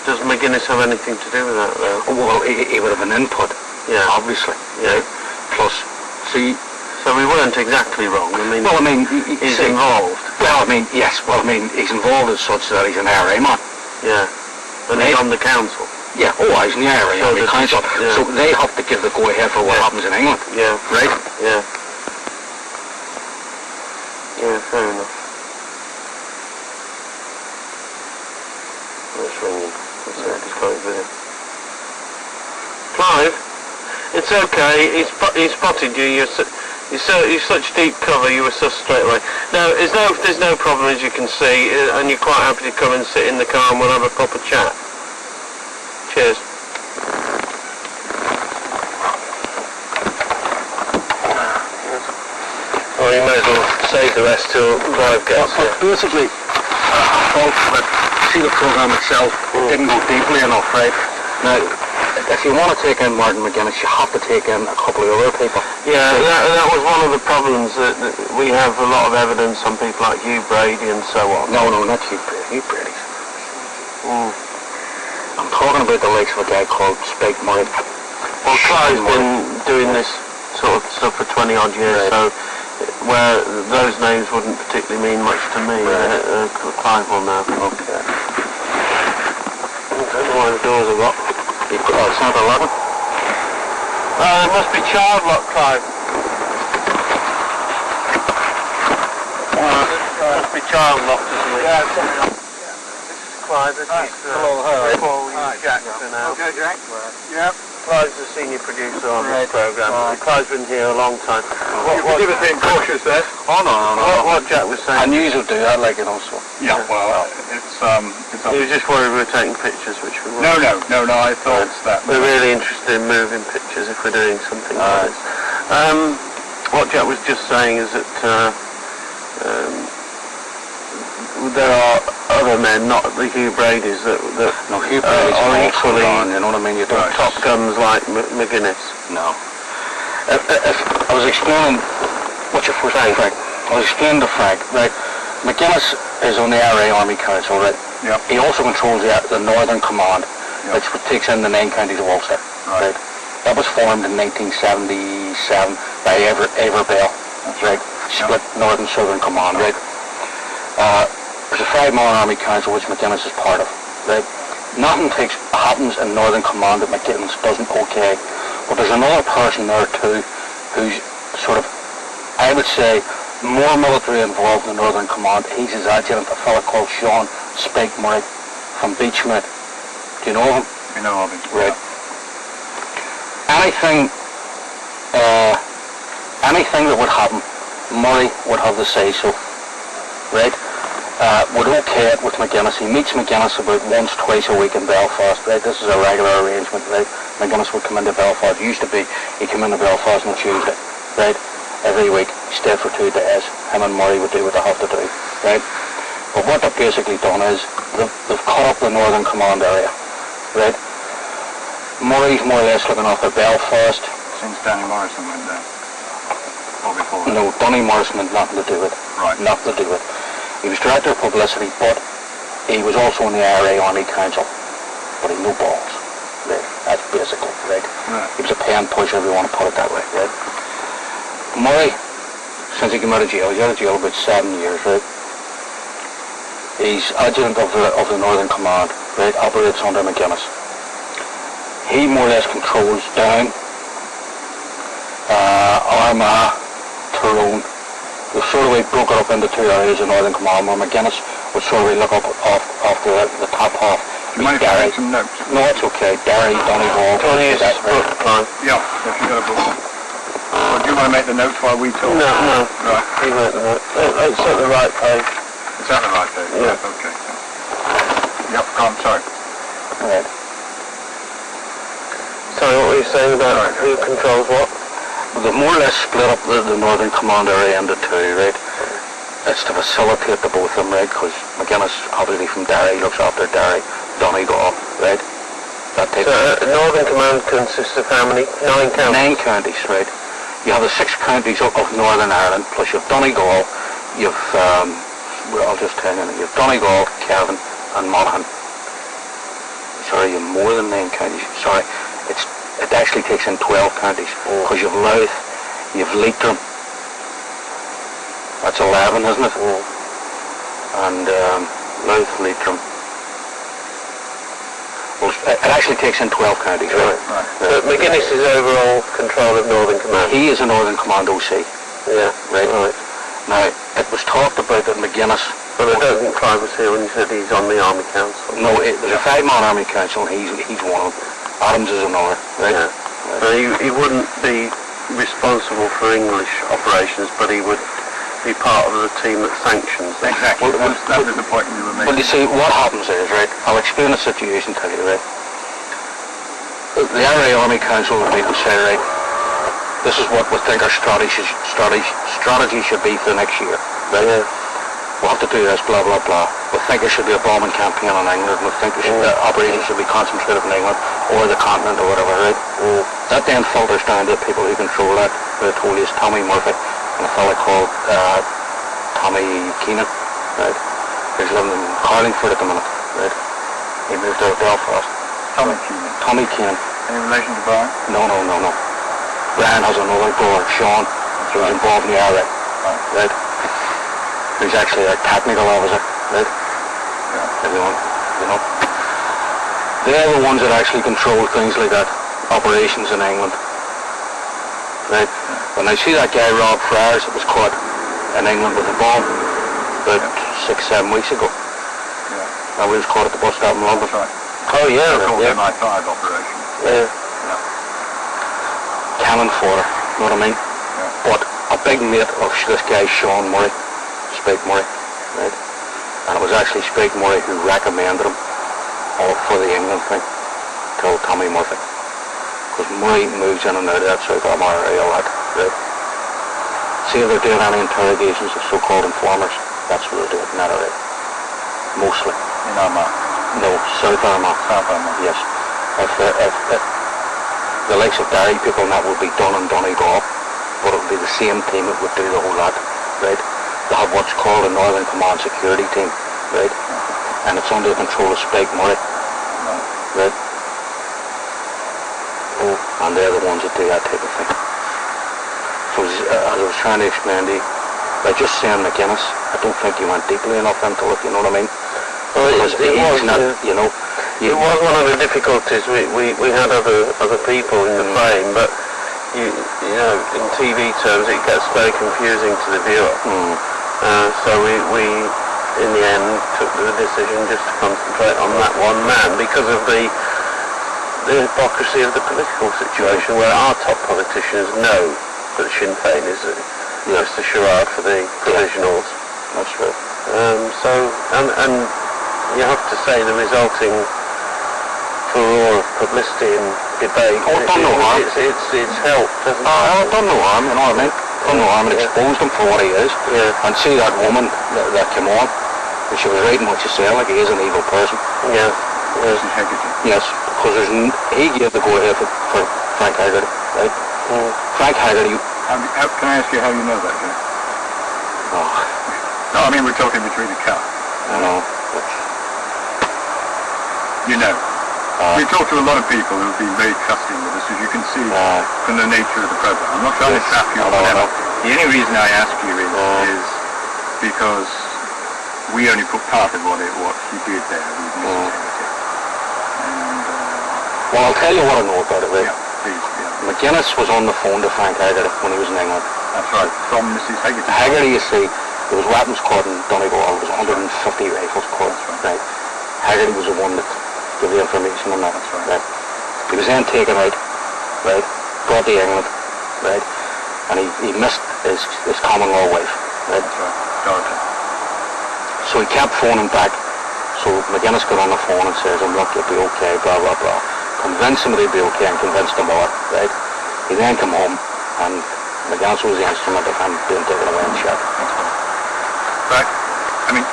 Does McGuinness have anything to do with that, though? Well, he would have an input, obviously. Yeah. Plus, see... So we weren't exactly wrong. I mean, he's see, involved. Well, I mean, yes. Well, I mean, he's involved as such that he's an IRA man. Yeah. And he's on the council. Yeah. Oh, he's in the IRA council. Yeah. So they have to give the go-ahead for what happens in England. Yeah. Right? Yeah. Yeah, fair enough. It's ringing. It's quite good. Clive, it's okay. He spotted you. You're such deep cover. You were sus straight away. No, there's no problem, as you can see, and you're quite happy to come and sit in the car and we'll have a proper chat. Cheers. Well, you may as well save the rest till Clive gets here. Basically, I thought that, see the programme itself, didn't go deeply enough, right? Now, if you want to take in Martin McGuinness, you have to take in a couple of other people. Yeah, that was one of the problems, that we have a lot of evidence on people like Hugh Brady and so on. No, not Hugh Brady. Hugh Brady. I'm talking about the likes of a guy called Spike Murray. Well, Clive's been doing this sort of stuff for 20 odd years, so where those names wouldn't particularly mean much to me. Clive will know. Okay. I don't know why the doors are locked. It's not 11. It must be child lock, Clive. It must be child locked or something. Yeah, this is Clive. This is Paul Jackson now. Okay, Jack. Yep. Clive's the senior producer on this programme. Clive's been here a long time. You were being cautious there. Oh, no. What Jack was saying. I knew you would do that, like, you know, so. Yeah, well, it's He was just worried we were taking pictures, which we weren't. No, I thought that. We're really interested in moving pictures if we're doing something like this. What Jack was just saying is that there are other men, not the Hugh Bradys, that Hugh Brady's are equally on, you know what I mean? You don't top guns like McGuinness. No. If I was explaining what your first thing, Frank. I was explaining to Frank, right? McGuinness is on the IRA Army Council, right? Yep. He also controls the Northern Command, which takes in the 9 counties of Ulster, right? That was formed in 1977 by Ever Bell, right? Split Northern Southern Command, right? There's a 5-man Army Council which McGuinness is part of, right? Nothing happens in Northern Command that McGuinness doesn't okay, but there's another person there too who's sort of, I would say, more military involved in Northern Command. He's his adjutant, a fella called Sean Spike Murray from Beachmount. Do you know him? You know of him. Right. Anything that would happen, Murray would have the say-so, right? Would okay it with McGuinness. He meets McGuinness about once, twice a week in Belfast, right? This is a regular arrangement, right? McGuinness would come into Belfast. It used to be he'd come into Belfast on Tuesday, right? Every week. He stayed for 2 days. Him and Murray would do what they have to do, right? But what they've basically done is they've cut up the Northern Command area, right? Murray's more or less looking after Belfast. Since Danny Morrison went down. Or before. No, Donny Morrison had nothing to do with it. Right. Nothing to do with it. He was director of publicity, but he was also in the IRA Army Council. But he had no balls. Right. That's basically, right? He was a pen pusher, if you want to put it that way, right? Murray, since he came out of jail, he's out of jail about 7 years, right? He's adjutant of the Northern Command, right? Operates under McGuinness. He more or less controls down Armagh, Tyrone. We've sort of broke it up into 2 areas of Northern Command, where McGuinness would sort of look up off the top half. Do you mind if I take some notes? No, it's okay. Derry, Donegal. Tony is book, Clive. Yeah, if you got a book. Or do you want to make the notes while we talk? No. Right. You make the notes. It's at the right page. It's at the right page? Yeah. Right, okay. Yep, I'm sorry. Right. Sorry, what were you saying about who controls what? They've more or less split up the Northern Command area into 2, right? It's to facilitate the both of them, right? Because McGuinness, obviously from Derry, looks after Derry, Donegal, right? That takes Northern Command consists of how many? 9 counties? 9 counties, right? You have the 6 counties of Northern Ireland, plus you have Donegal, you've, I'll just tell you, you have Donegal, Cavan, and Monaghan. Sorry, you've more than 9 counties. Sorry, it actually takes in 12 counties, because you've Louth, you've Leitrim. That's 11, isn't it? And Louth, Leitrim. Well, it actually takes in 12 counties, right? So McGuinness is overall control of Northern Command. He is a Northern Command OC. Yeah, right. Now, it was talked about that McGuinness... But I don't think Clive was here when you said he's on the Army Council. No, there's a 5-man Army Council, and he's one of them. Adams is another, right? Yeah. So he wouldn't be responsible for English operations, but he would be part of the team that sanctions them. Exactly. That was the point you were making. Well, you see, what happens is, right, I'll explain the situation to you, right? The IRA Army Council would meet and say, right, this is what we think our strategy should be for the next year, right? Yeah. We'll have to do this, blah, blah, blah. We think there should be a bombing campaign in England. We think operations should be concentrated in England or the continent or whatever, right? That then filters down to the people who control that. The told you is Tommy Murphy and a fella called Tommy Keenan, right? He's living in Carlingford at the minute, right? He moved out of Belfast. Tommy Keenan. Tommy Keenan. Any relation to Brian? No. Brian has another brother, Sean, who's involved in the IRA, right? Who's actually a technical officer, right? Yeah. Everyone, you know. They're the ones that actually control things like that, operations in England, right? When I see that guy Rob Friars that was caught in England with a bomb about 6-7 weeks ago, and we was caught at the bus stop in London. That's right. Oh yeah. They're called MI5 operations. Yeah. Cannon fodder, you know what I mean? But a big mate of this guy Sean Murray, Spike Murray, right? And it was actually Spike Murray who recommended him for the England thing to Tommy Murphy. Because Murray moves in and out of that South Armagh area a lot, right? See if they're doing any interrogations of so-called informers, that's what they're doing in that area. Mostly. In Armagh? No, South Armagh. South Armagh. Yes. If the likes of Derry people and that would be done in Donegal, but it would be the same team that would do the whole lot, right? They have what's called a Northern Command Security Team, right? And it's under the control of Spike Murray, right? And they're the ones that do that type of thing. So as I was trying to explain to you, by just saying McGuinness, I don't think you went deeply enough into it, you know what I mean? Well, Because he's not, you know... It was one of the difficulties. We had other people in the frame, but you know, in TV terms, it gets very confusing to the viewer. So we in the end took the decision just to concentrate on that one man because of the hypocrisy of the political situation, where our top politicians know that Sinn Féin is just a charade for the provisionals. That's right. So and you have to say the resulting furore of publicity and debate. It's done no harm. It's helped, hasn't it? It's done no harm, you know what I mean? Done no harm, it exposed him for what he is. Yeah. And see that woman that came on, and she was writing what she said, like he is an evil person. Yeah. Mrs. Hegarty. Yes, because he gave the go-ahead for Frank Haggerty, right? Frank Haggerty... Can I ask you how you know that, Jim? Oh, No, I mean we're talking between the cup. I know. You know. We talk to a lot of people who've been very trusting with us, as you can see from the nature of the program. I'm not trying to trap you or whatever. The only reason I ask you is because we only put part of what he did there with Mrs. Hegarty. And, Well, I'll tell you what I know about it, right? yeah, please, yeah. McGuinness was on the phone to Frank Haggerty when he was in England. That's right, from Mrs. Hegarty. Haggerty, you see, there was weapons caught in Donegal, there was 150 rifles caught, right? Haggerty was the one that gave the information on that, right? He was then taken out, right, brought to England, right, and he missed his common law wife, right? That's right, Dorothy. So he kept phoning back, so McGuinness got on the phone and says, look, you'll be okay, blah, blah, blah. Convinced him that he'd be okay and convinced him more, right? He then came home and McGuinness was the instrument of him being taken away and shot. Right. I mean,